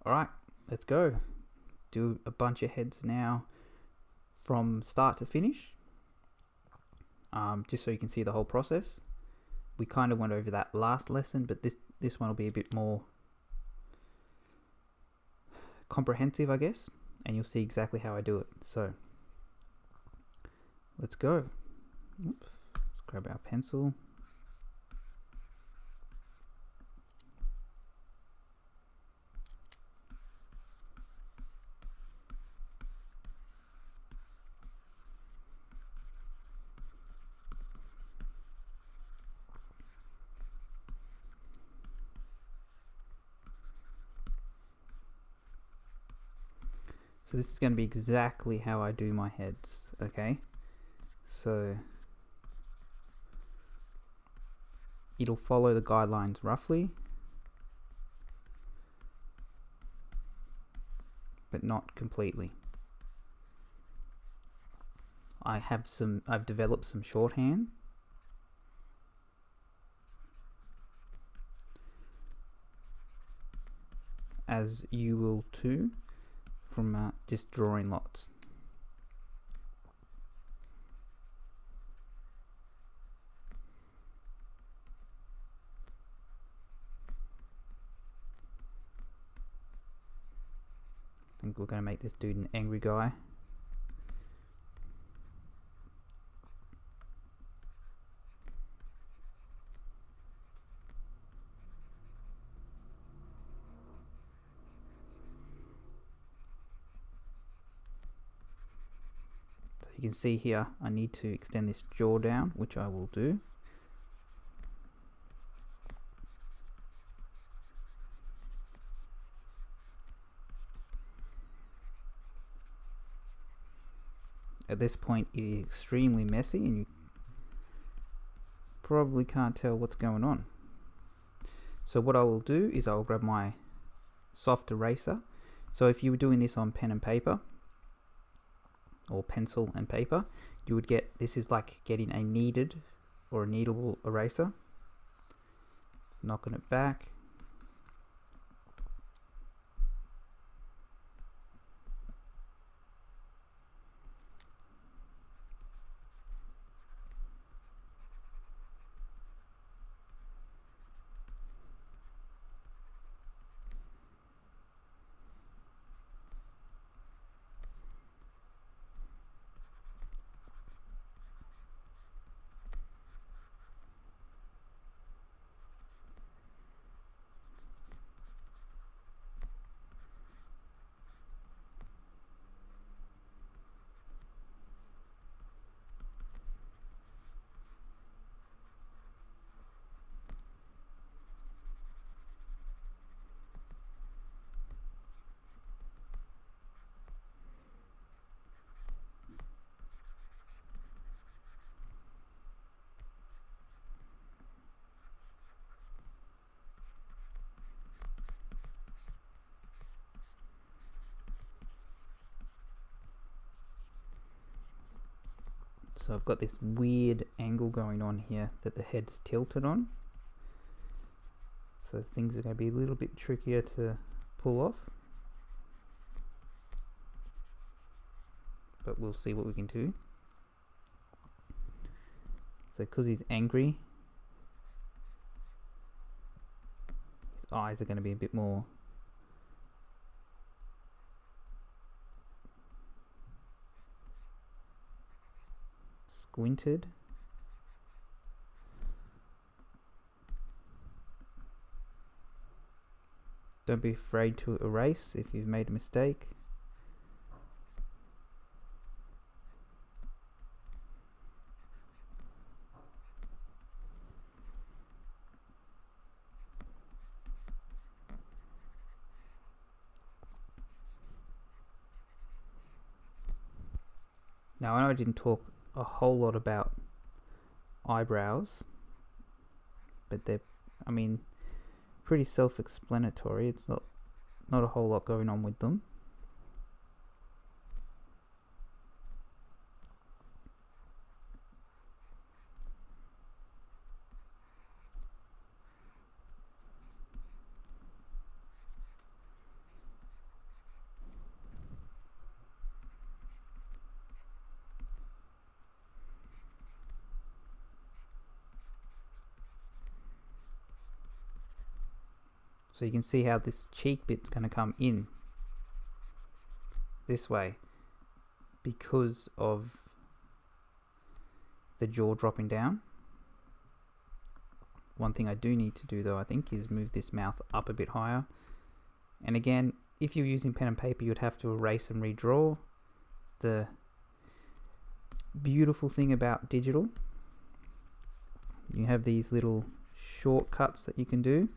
Alright, let's go. Do a bunch of heads now from start to finish, just so you can see the whole process. We kind of went over that last lesson, but this one will be a bit more comprehensive, I guess, and you'll see exactly how I do it. So let's go. Oops. Let's grab our pencil. So this is going to be exactly how I do my heads, okay? So it'll follow the guidelines roughly, but not completely. I've developed some shorthand, as you will too, from just drawing lots. I think we're going to make this dude an angry guy. So you can see here, I need to extend this jaw down, which I will do. At this point it is extremely messy and you probably can't tell what's going on. So what I will do is I will grab my soft eraser. So if you were doing this on pen and paper, or pencil and paper, you would get, this is like getting a kneaded or a kneadable eraser. Knocking it back. So I've got this weird angle going on here that the head's tilted on. So things are going to be a little bit trickier to pull off. But we'll see what we can do. So because he's angry, his eyes are going to be a bit more squinted. Don't be afraid to erase if you've made a mistake. Now I know I didn't talk a whole lot about eyebrows, but they're, I mean, pretty self-explanatory. It's not a whole lot going on with them. So you can see how this cheek bit's going to come in this way because of the jaw dropping down. One thing I do need to do though, I think, is move this mouth up a bit higher. And again, if you're using pen and paper, you'd have to erase and redraw. It's the beautiful thing about digital. You have these little shortcuts that you can do.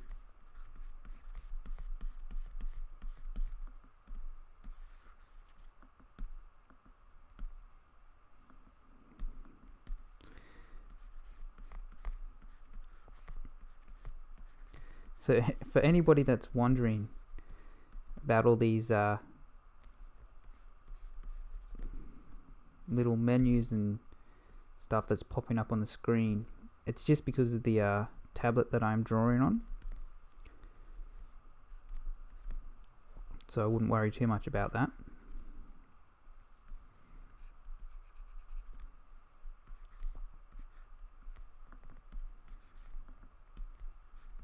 So for anybody that's wondering about all these little menus and stuff that's popping up on the screen, it's just because of the tablet that I'm drawing on. So I wouldn't worry too much about that.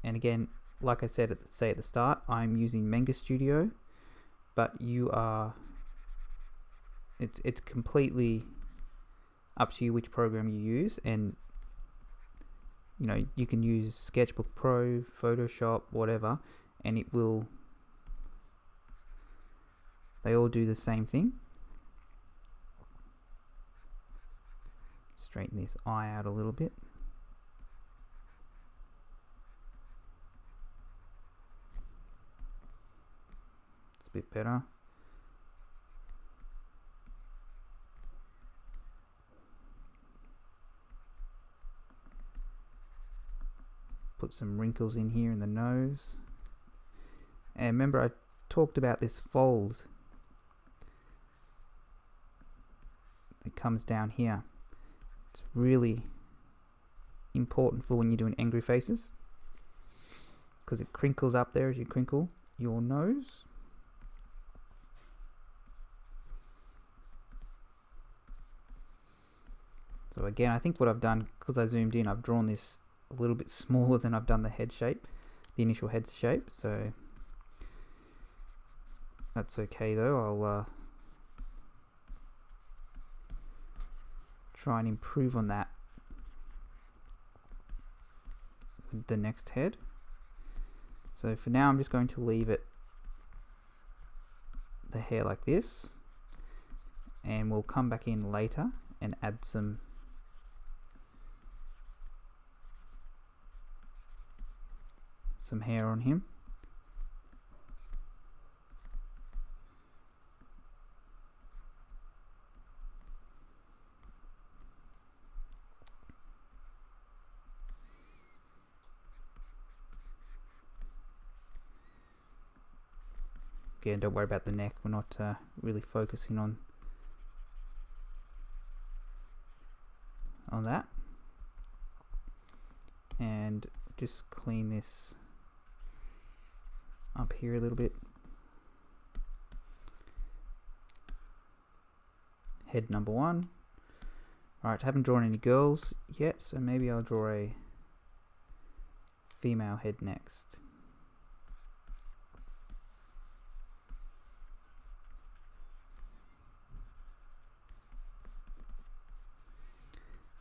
And again, like I said at the start, I'm using Manga Studio, but you are, it's completely up to you which program you use. And you know, you can use Sketchbook Pro, Photoshop, whatever, and it will, they all do the same thing. Straighten this eye out a little bit. A bit better. Put some wrinkles in here in the nose. And remember, I talked about this fold that comes down here. It's really important for when you're doing angry faces, because it crinkles up there as you crinkle your nose. So again, I think what I've done, because I zoomed in, I've drawn this a little bit smaller than I've done the head shape, the initial head shape. So that's okay though. I'll try and improve on that with the next head. So for now, I'm just going to leave it, the hair like this, and we'll come back in later and add some hair on him. Again, don't worry about the neck, we're not really focusing on that. And just clean this up here a little bit. Head number one. Alright, haven't drawn any girls yet, so maybe I'll draw a female head next.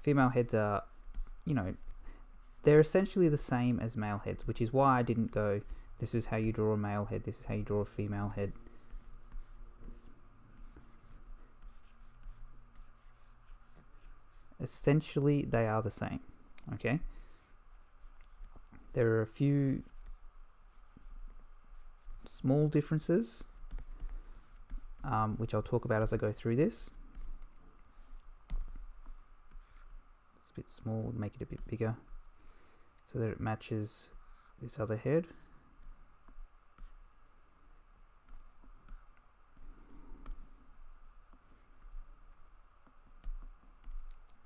Female heads are, you know, they're essentially the same as male heads, which is why I didn't go, this is how you draw a male head, this is how you draw a female head. Essentially, they are the same, okay? There are a few small differences, which I'll talk about as I go through this. It's a bit small, make it a bit bigger, so that it matches this other head.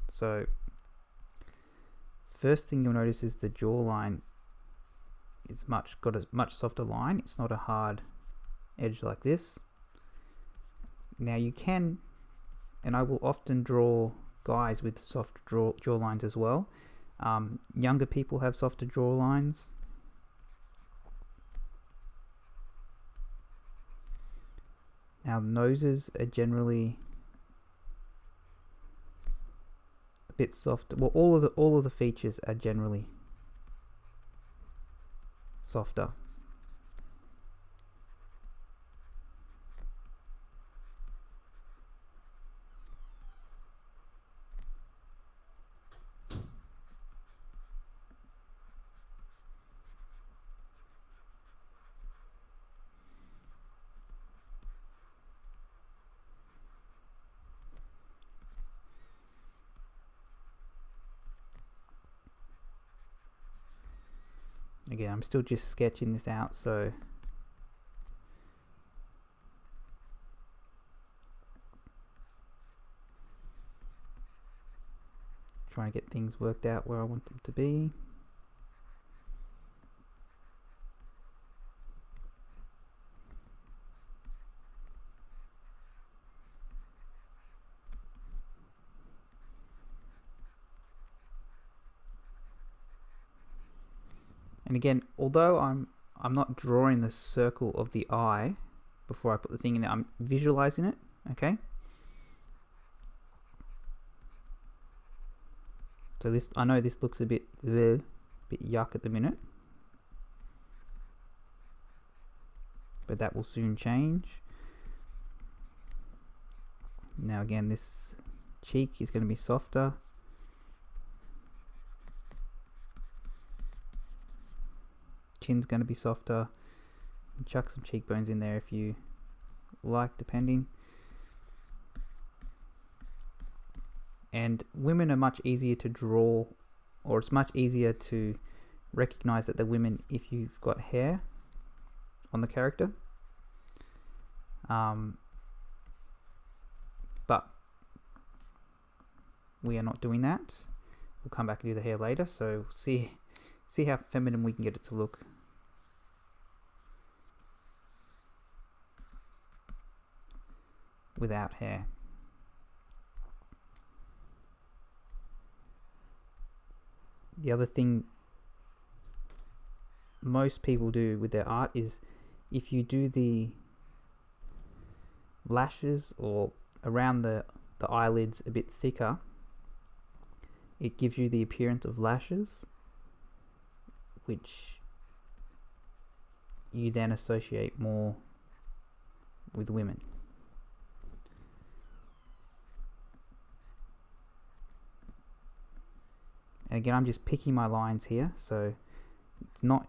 So first thing you'll notice is the jawline is got a much softer line. It's not a hard edge like this. Now you can, and I will often draw guys with soft jawlines as well. Younger people have softer jawlines. Our noses are generally a bit softer. Well, all of the features are generally softer. Again, I'm still just sketching this out, so trying to get things worked out where I want them to be. And again, although I'm not drawing the circle of the eye before I put the thing in there, I'm visualizing it, okay? So this, I know this looks a bit yuck at the minute, but that will soon change. Now again, this cheek is going to be softer. Chin's going to be softer. Chuck some cheekbones in there if you like, depending. And women are much easier to draw, or it's much easier to recognize that they're women if you've got hair on the character. But we are not doing that. We'll come back and do the hair later, so see how feminine we can get it to look. Without hair. The other thing most people do with their art is if you do the lashes or around the eyelids a bit thicker, it gives you the appearance of lashes, which you then associate more with women. And again, I'm just picking my lines here, so it's not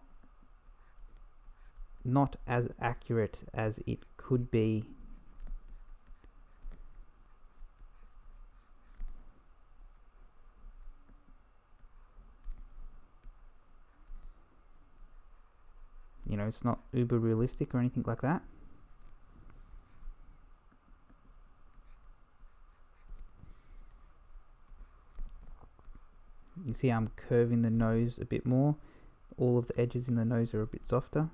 as accurate as it could be. You know, it's not uber realistic or anything like that. You see I'm curving the nose a bit more. All of the edges in the nose are a bit softer.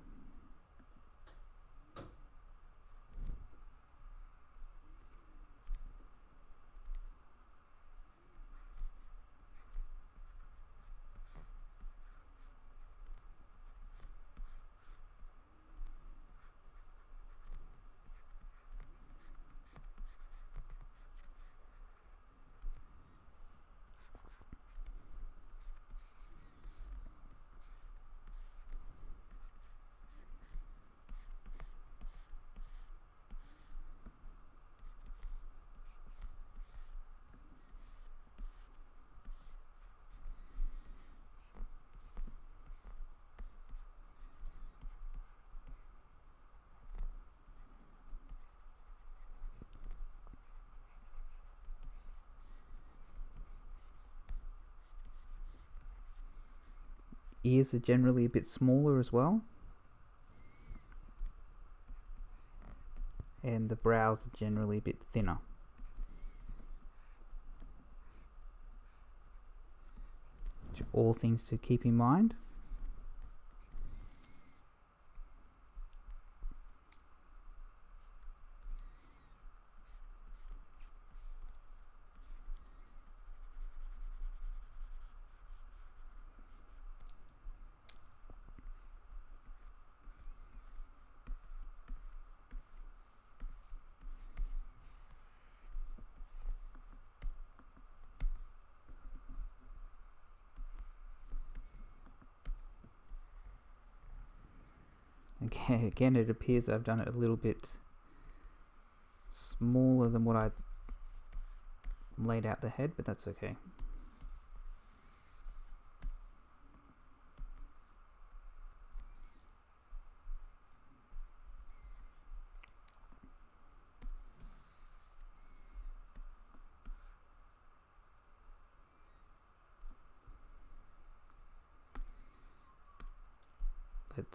Ears are generally a bit smaller as well. And the brows are generally a bit thinner. Which are all things to keep in mind. again, it appears I've done it a little bit smaller than what I laid out the head, but that's okay.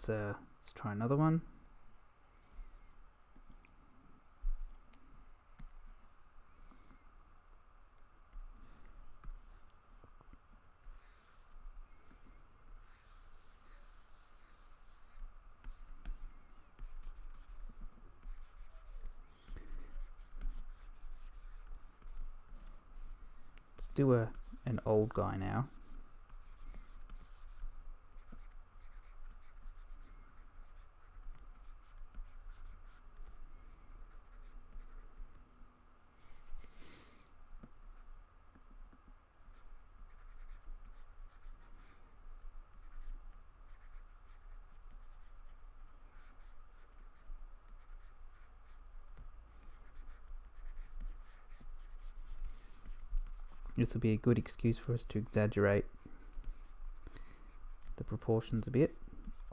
Let's try another one. Let's do an old guy now. This will be a good excuse for us to exaggerate the proportions a bit.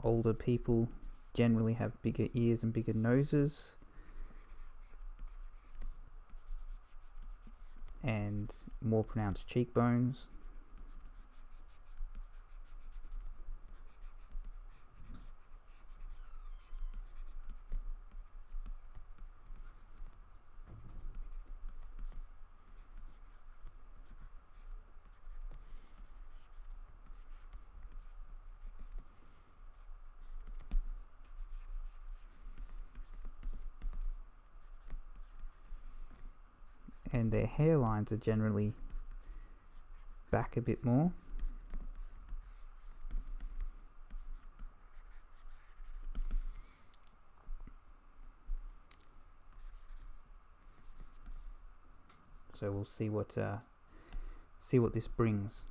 Older people generally have bigger ears and bigger noses, and more pronounced cheekbones. And their hairlines are generally back a bit more. So we'll see what this brings.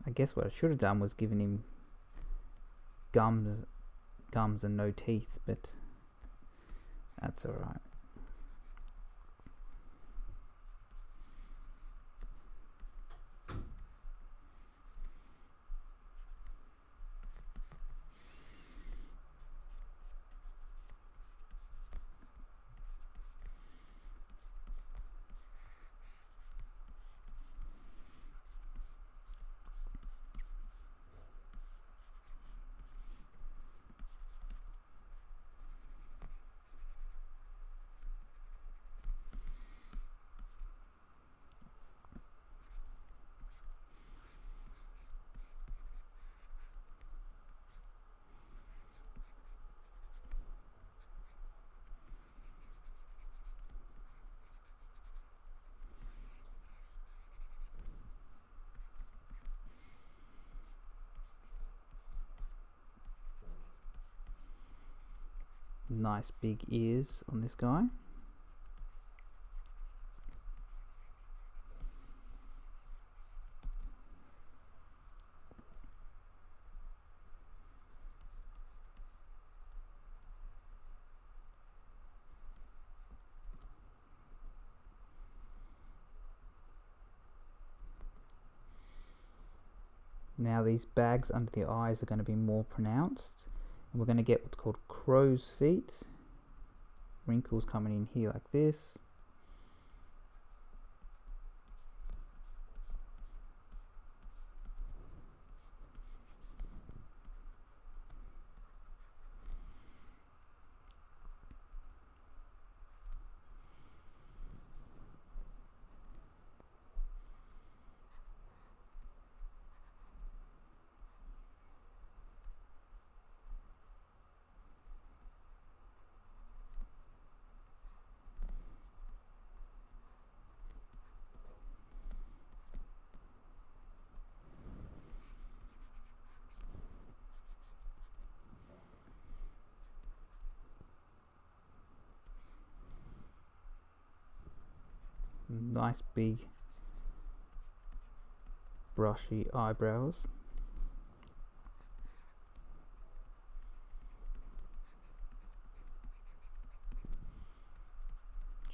I guess what I should have done was given him gums and no teeth, but that's alright. Nice big ears on this guy. Now these bags under the eyes are going to be more pronounced, and we're going to get what's called crow's feet. Wrinkles coming in here like this. some nice big brushy eyebrows.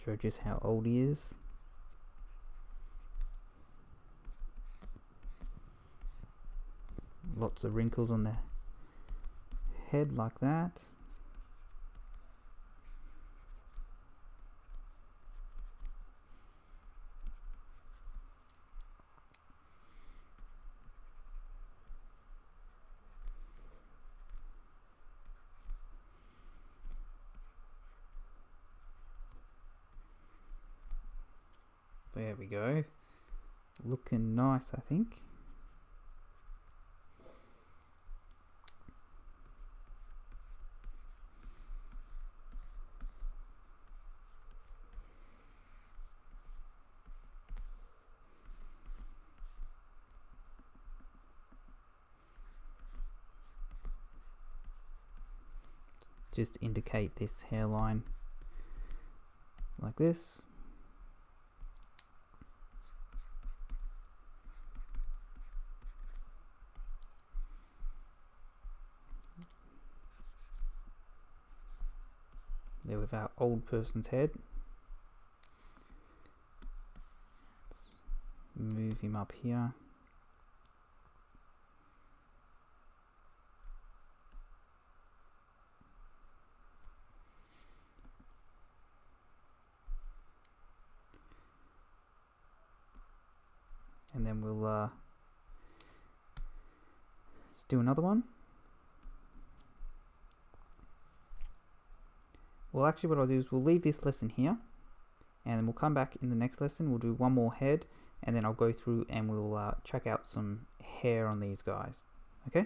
Show just how old he is. Lots of wrinkles on the head like that. There we go. Looking nice, I think. Just indicate this hairline like this. There with our old person's head. Let's move him up here. And then we'll let's do another one. Well, actually what I'll do is we'll leave this lesson here, and then we'll come back in the next lesson. We'll do one more head, and then I'll go through and we'll check out some hair on these guys. Okay?